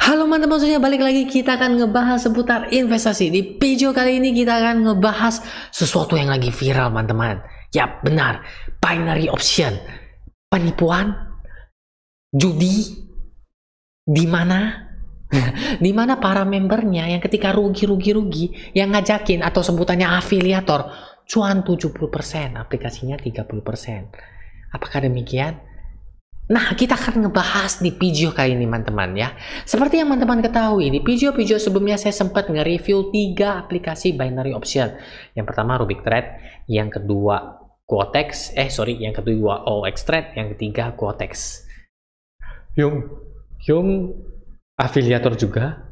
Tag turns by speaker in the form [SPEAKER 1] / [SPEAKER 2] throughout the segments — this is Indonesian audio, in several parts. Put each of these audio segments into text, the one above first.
[SPEAKER 1] Halo teman-teman, semuanya balik lagi. Kita akan ngebahas seputar investasi. Di video kali ini kita akan ngebahas sesuatu yang lagi viral teman-teman. Ya benar, binary option. Penipuan, judi, di mana di mana para membernya yang ketika rugi yang ngajakin atau sebutannya afiliator cuan 70%, aplikasinya 30%. Apakah demikian? Nah, kita akan ngebahas di video kali ini teman-teman ya. Seperti yang teman-teman ketahui, di video-video sebelumnya saya sempat nge-review 3 aplikasi binary option. Yang pertama Rubik Trade, yang kedua Quotex, yang kedua OX Trade, yang ketiga Quotex. Yung afiliator juga?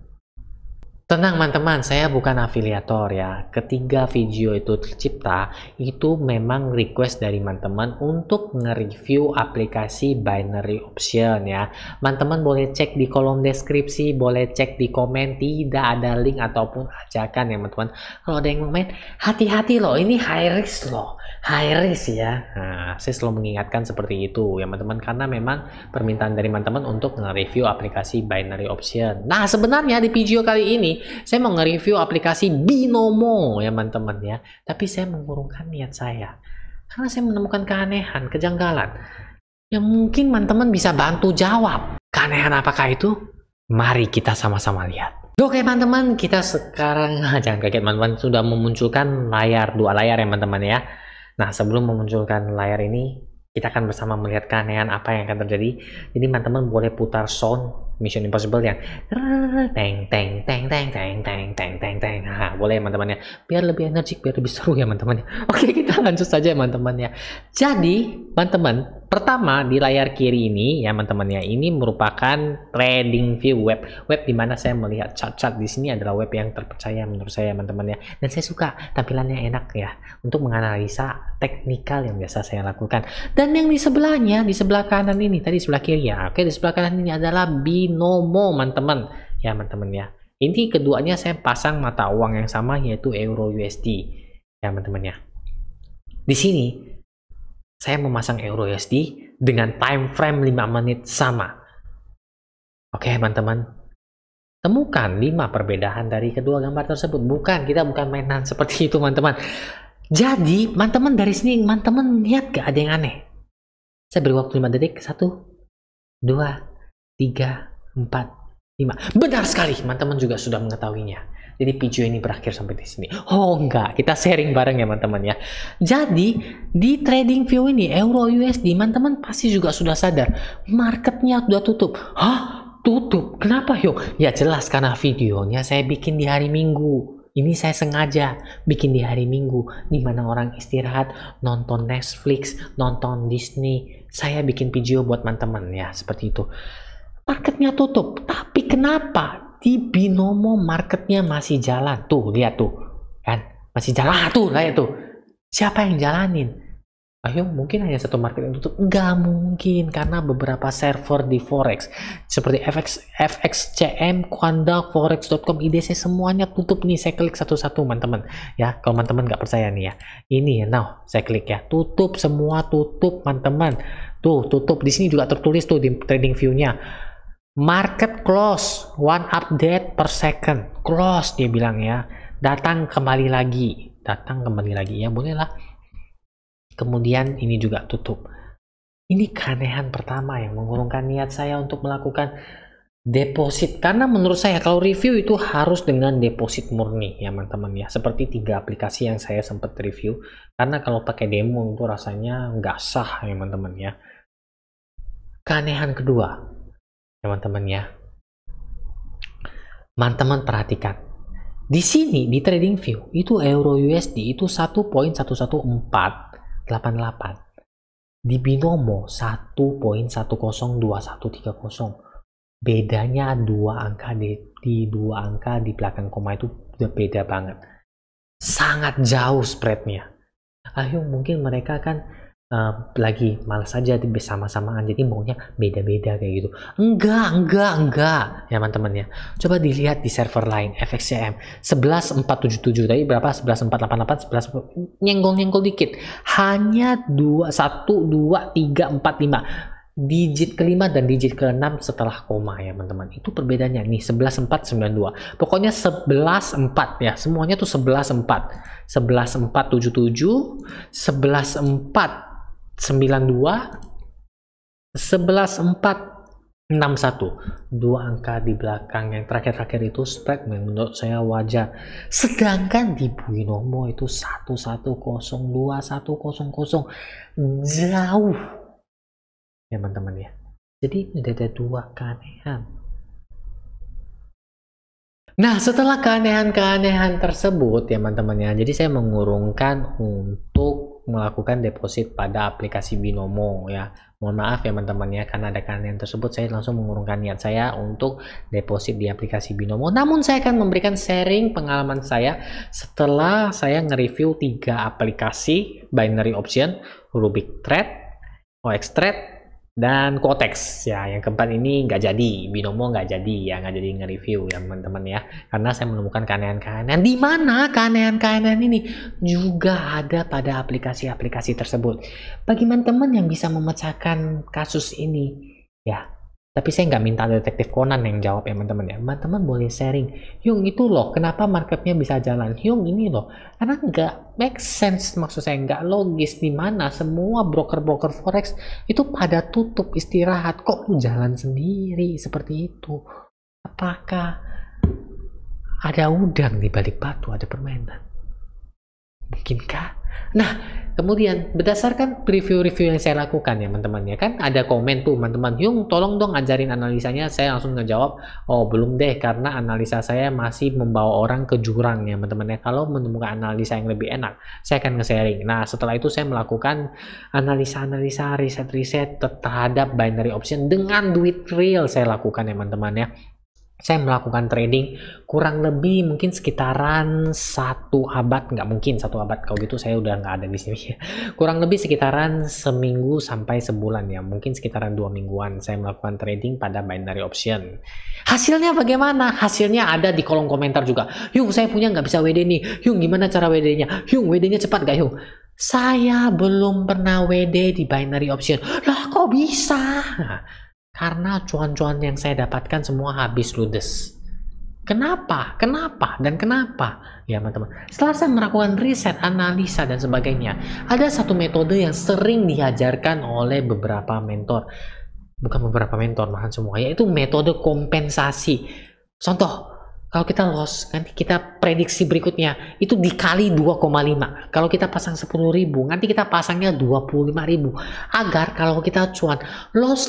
[SPEAKER 1] Tenang teman-teman, saya bukan afiliator ya. Ketiga video itu tercipta, itu memang request dari teman-teman untuk nge-review aplikasi binary option ya. Teman-teman boleh cek di kolom deskripsi, boleh cek di komen, tidak ada link ataupun ajakan ya teman-teman. Kalau ada yang komen, hati-hati loh, ini high risk loh. High risk ya. Nah, saya selalu mengingatkan seperti itu ya teman-teman, karena memang permintaan dari teman-teman untuk nge-review aplikasi binary option. Nah, sebenarnya di video kali ini saya mau nge-review aplikasi Binomo ya teman-teman ya. Tapi saya mengurungkan niat saya karena saya menemukan keanehan, kejanggalan yang mungkin teman-teman bisa bantu jawab. Keanehan apakah itu? Mari kita sama-sama lihat. Oke teman-teman, kita sekarang jangan kaget teman-teman, sudah memunculkan dua layar ya teman-teman ya. Nah, sebelum memunculkan layar ini, kita akan bersama melihat keanehan apa yang akan terjadi. Jadi teman-teman boleh putar sound Mission Impossible yang teng teng teng teng teng teng teng teng teng. Nah, boleh teman-teman ya, biar lebih energik, biar lebih seru ya teman-teman ya. Oke, kita lanjut saja teman-teman ya. Jadi teman-teman, pertama di layar kiri ini ya teman-teman ya, ini merupakan trading view web di mana saya melihat chart-chart. Di sini adalah web yang terpercaya menurut saya teman-teman ya, dan saya suka tampilannya enak ya untuk menganalisa teknikal yang biasa saya lakukan. Dan yang di sebelahnya, di sebelah kanan ini, tadi sebelah kiri ya, oke, di sebelah kanan ini adalah Binomo teman-teman ya teman-teman ya. Ini keduanya saya pasang mata uang yang sama, yaitu Euro USD ya teman-teman ya. Di sini saya memasang Euro USD dengan time frame 5 menit sama. Oke teman-teman, temukan 5 perbedaan dari kedua gambar tersebut. Kita bukan mainan seperti itu teman-teman. Jadi teman-teman, dari sini teman-teman lihat gak ada yang aneh? Saya beri waktu 5 detik. 1, 2, 3, 4, 5. Benar sekali, teman-teman juga sudah mengetahuinya. Jadi video ini berakhir sampai di sini. Oh enggak, kita sharing bareng ya teman-teman ya. Jadi di trading view ini Euro USD, teman-teman pasti juga sudah sadar marketnya sudah tutup. Hah? Tutup? Kenapa yuk? Ya jelas, karena videonya saya bikin di hari Minggu. Ini saya sengaja bikin di hari Minggu, di mana orang istirahat, nonton Netflix, nonton Disney. Saya bikin video buat teman-teman ya, seperti itu. Marketnya tutup, tapi kenapa di Binomo marketnya masih jalan? Tuh, lihat tuh, kan? Masih jalan tuh, lihat tuh. Siapa yang jalanin? Ayo, mungkin hanya satu market yang tutup? Enggak mungkin, karena beberapa server di forex seperti FXCM, Quanda, Forex.com, IDC semuanya tutup nih. Saya klik satu-satu teman-teman ya. Kalau teman-teman nggak percaya nih ya, ini now saya klik ya, tutup semua, tutup teman-teman. Tuh tutup. Di sini juga tertulis tuh di trading view-nya, market close, 1 update per second, close dia bilang ya. Datang kembali lagi ya, bolehlah. Kemudian ini juga tutup. Ini keanehan pertama yang mengurungkan niat saya untuk melakukan deposit, karena menurut saya kalau review itu harus dengan deposit murni ya teman-teman ya, seperti 3 aplikasi yang saya sempat review. Karena kalau pakai demo itu rasanya nggak sah ya teman-teman ya. Keanehan kedua teman-teman ya, teman-teman perhatikan di sini di trading view itu Euro USD itu 1.11488, di Binomo 1.102130. bedanya 2 angka di 2 angka di belakang koma itu udah beda banget, sangat jauh spreadnya. Ayo, mungkin mereka kan lagi malas aja bersama-samaan, jadi maunya beda-beda kayak gitu. Enggak ya teman-teman ya. Coba dilihat di server lain, FXCM 11477 tadi berapa? 11488, 11 nyenggol dikit. Hanya 1 2 3 4 5 digit kelima dan digit keenam setelah koma ya teman-teman. Itu perbedaannya nih 11.492. Pokoknya 11.4 ya. Semuanya tuh 11.4. 11.477, 11.492, 11.461. Dua angka di belakang yang terakhir-terakhir itu spread menurut saya wajar. Sedangkan di binomo itu 1102, 100 jauh ya teman-teman ya. Jadi ada dua keanehan. Nah, setelah keanehan-keanehan tersebut ya teman-teman ya, jadi saya mengurungkan untuk melakukan deposit pada aplikasi Binomo ya. Mohon maaf ya teman-teman ya, karena ada keanehan tersebut saya langsung mengurungkan niat saya untuk deposit di aplikasi Binomo. Namun saya akan memberikan sharing pengalaman saya setelah saya nge-review 3 aplikasi binary option, Rubik Trade, OX Trade, dan Quotex ya. Yang keempat ini nggak jadi, Binomo nggak jadi ya, nggak jadi nge-review ya teman-teman ya, karena saya menemukan keanehan-keanehan di mana keanehan-keanehan ini juga ada pada aplikasi-aplikasi tersebut. Bagi teman-teman yang bisa memecahkan kasus ini ya, tapi saya nggak minta detektif Conan yang jawab ya teman-teman ya. Teman-teman boleh sharing, Yung itu loh kenapa marketnya bisa jalan, Yung ini loh, karena nggak make sense, maksud saya nggak logis di mana semua broker-broker forex itu pada tutup istirahat, kok jalan sendiri seperti itu. Apakah ada udang di balik batu, ada permainan? Mungkinkah? Nah, kemudian berdasarkan review-review yang saya lakukan ya teman-teman ya, kan ada komen tuh teman-teman, Yung tolong dong ajarin analisanya. Saya langsung ngejawab, oh belum deh, karena analisa saya masih membawa orang ke jurang ya teman-teman ya. Kalau menemukan analisa yang lebih enak, saya akan nge-sharing. Nah, setelah itu saya melakukan analisa-analisa, riset-riset terhadap binary option dengan duit real saya lakukan ya teman-teman ya. Saya melakukan trading kurang lebih mungkin sekitaran 1 abad, nggak mungkin 1 abad, kalau gitu saya udah nggak ada di sini. Kurang lebih sekitaran seminggu sampai sebulan ya, mungkin sekitaran 2 mingguan saya melakukan trading pada binary option. Hasilnya bagaimana? Hasilnya ada di kolom komentar juga. Yung saya punya nggak bisa WD nih, Yung gimana cara WD-nya, Yung WD-nya cepat gak Yung? Saya belum pernah WD di binary option. Lah kok bisa? Karena cuan-cuan yang saya dapatkan semua habis ludes. Kenapa? Kenapa? Dan kenapa? Ya teman-teman, setelah saya melakukan riset, analisa, dan sebagainya, ada satu metode yang sering diajarkan oleh beberapa mentor. Bukan beberapa mentor, malahan semua, yaitu metode kompensasi. Contoh, kalau kita loss, nanti kita prediksi berikutnya itu dikali 2,5. Kalau kita pasang 10.000, nanti kita pasangnya 25.000. Agar kalau kita cuan, loss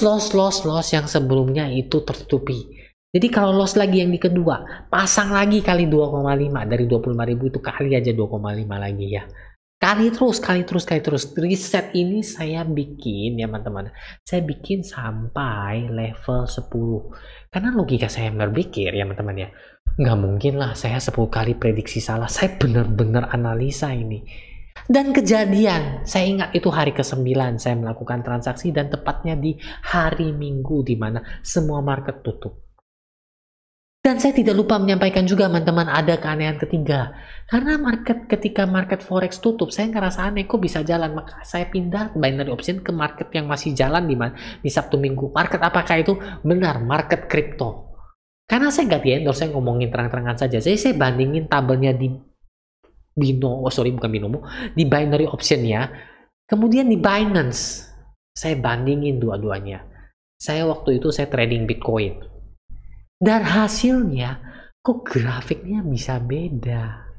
[SPEAKER 1] yang sebelumnya itu tertutupi. Jadi kalau loss lagi yang di kedua, pasang lagi kali 2,5. Dari 25.000 itu kali aja 2,5 lagi ya. Kali terus. Riset ini saya bikin ya teman-teman. Saya bikin sampai level 10. Karena logika saya berpikir ya teman-teman ya, nggak mungkin lah saya 10 kali prediksi salah. Saya benar-benar analisa ini. Dan kejadian, saya ingat itu hari ke-9 saya melakukan transaksi, dan tepatnya di hari Minggu di mana semua market tutup. Dan saya tidak lupa menyampaikan juga teman-teman, ada keanehan ketiga. Karena ketika market forex tutup, saya ngerasa aneh kok bisa jalan. Maka saya pindah binary option ke market yang masih jalan di Sabtu Minggu. Market apakah itu? Benar, market crypto. Karena saya nggak di-endorse, saya ngomongin terang-terangan saja. Jadi saya bandingin tabelnya di di binary option ya. Kemudian di Binance, saya bandingin dua-duanya. Saya waktu itu saya trading Bitcoin. Dan hasilnya kok grafiknya bisa beda.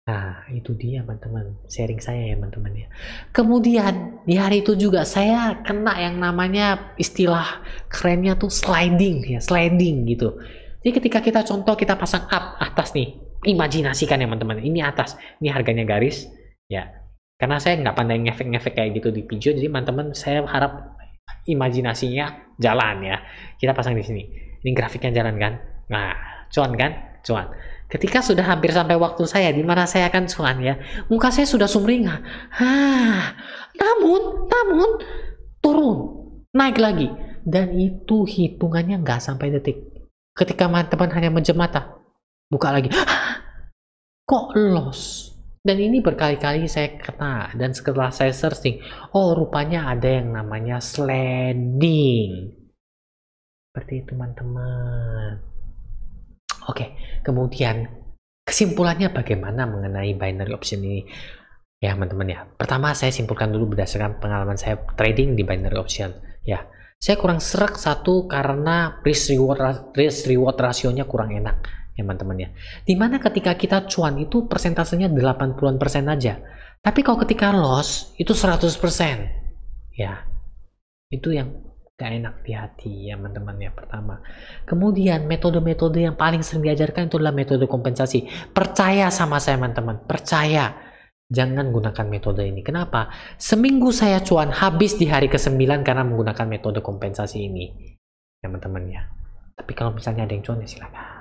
[SPEAKER 1] Nah, itu dia teman-teman, sharing saya ya teman-teman ya. Kemudian di hari itu juga saya kena yang namanya, istilah kerennya tuh sliding ya, sliding gitu. Jadi ketika kita contoh kita pasang up atas nih, imajinasikan ya teman-teman, ini atas, ini harganya garis ya. Karena saya nggak pandai ngefek-ngefek kayak gitu di video, jadi teman-teman saya harap imajinasinya jalan ya. Kita pasang di sini. Ini grafiknya jalan kan? Nah, cuan kan? Cuan. Ketika sudah hampir sampai waktu saya di mana saya akan cuan ya, muka saya sudah sumringah. Namun turun, naik lagi, dan itu hitungannya nggak sampai detik. Ketika teman-teman hanya menjem mata, buka lagi, kok loss? Dan ini berkali-kali saya kena, dan setelah saya searching, oh rupanya ada yang namanya sliding. Seperti itu teman-teman. Oke, kemudian kesimpulannya bagaimana mengenai binary option ini? Ya teman-teman ya. Pertama saya simpulkan dulu berdasarkan pengalaman saya trading di binary option. Ya, saya kurang serak satu karena risk reward rasionya kurang enak. Ya teman-teman ya. Dimana ketika kita cuan itu persentasenya 80% aja. Tapi kalau ketika loss itu 100%. Ya. Itu yang gak enak di hati ya teman-teman ya pertama. Kemudian metode-metode yang paling sering diajarkan itu adalah metode kompensasi. Percaya sama saya teman-teman, percaya. Jangan gunakan metode ini. Kenapa? Seminggu saya cuan habis di hari ke-9 karena menggunakan metode kompensasi ini. Ya teman-teman ya. Tapi kalau misalnya ada yang cuan ya silakan.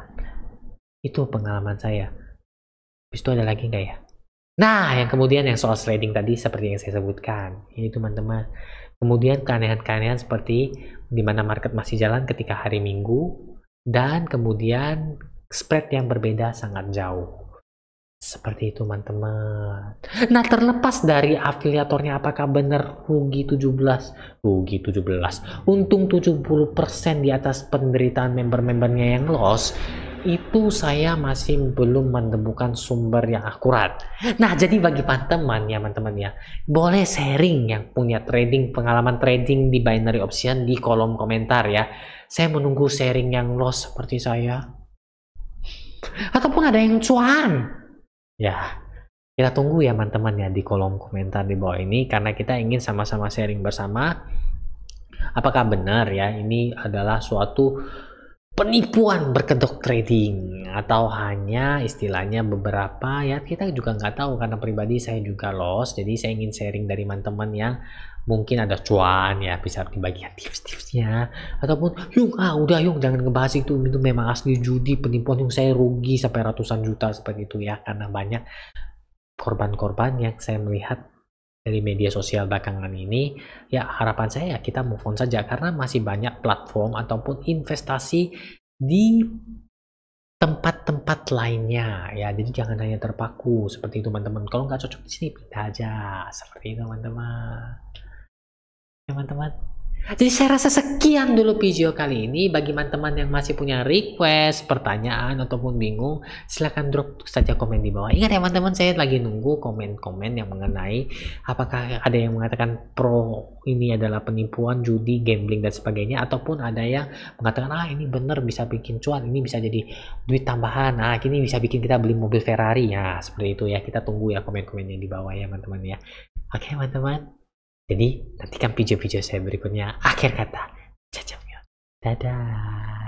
[SPEAKER 1] Itu pengalaman saya. Habis itu ada lagi nggak ya? Nah, yang kemudian yang soal trading tadi seperti yang saya sebutkan. Ini teman-teman. Kemudian keanehan-keanehan seperti di mana market masih jalan ketika hari Minggu. Dan kemudian spread yang berbeda sangat jauh. Seperti itu teman-teman. Nah, terlepas dari afiliatornya apakah benar rugi 17, untung 70% di atas penderitaan member-membernya yang loss, itu saya masih belum menemukan sumber yang akurat. Nah, jadi bagi teman-teman ya, boleh sharing yang punya pengalaman trading di binary option di kolom komentar ya. Saya menunggu sharing yang loss seperti saya. Ataupun ada yang cuan. Ya, kita tunggu ya teman-teman ya di kolom komentar di bawah ini karena kita ingin sama-sama sharing bersama apakah benar ya ini adalah suatu penipuan berkedok trading atau hanya istilahnya beberapa ya kita juga nggak tahu karena pribadi saya juga loss, jadi saya ingin sharing dari teman-teman yang mungkin ada cuan ya bisa dibagikan tips-tipsnya ataupun udah jangan ngebahas itu memang asli judi penipuan yang saya rugi sampai ratusan juta seperti itu ya karena banyak korban-korban yang saya melihat dari media sosial belakangan ini. Ya harapan saya ya kita move on saja karena masih banyak platform ataupun investasi di tempat-tempat lainnya ya, jadi jangan hanya terpaku seperti itu teman-teman. Kalau nggak cocok di sini pindah aja seperti itu teman-teman. Jadi saya rasa sekian dulu video kali ini. Bagi teman-teman yang masih punya request, pertanyaan ataupun bingung, silahkan drop saja komen di bawah. Ingat ya teman-teman, saya lagi nunggu komen-komen yang mengenai apakah ada yang mengatakan pro ini adalah penipuan, judi, gambling dan sebagainya, ataupun ada yang mengatakan ini bener bisa bikin cuan, ini bisa jadi duit tambahan, ini bisa bikin kita beli mobil Ferrari ya, seperti itu ya. Kita tunggu ya komen-komennya di bawah ya teman-teman ya. Oke teman-teman. Jadi nantikan video-video saya berikutnya. Akhir kata, dadah.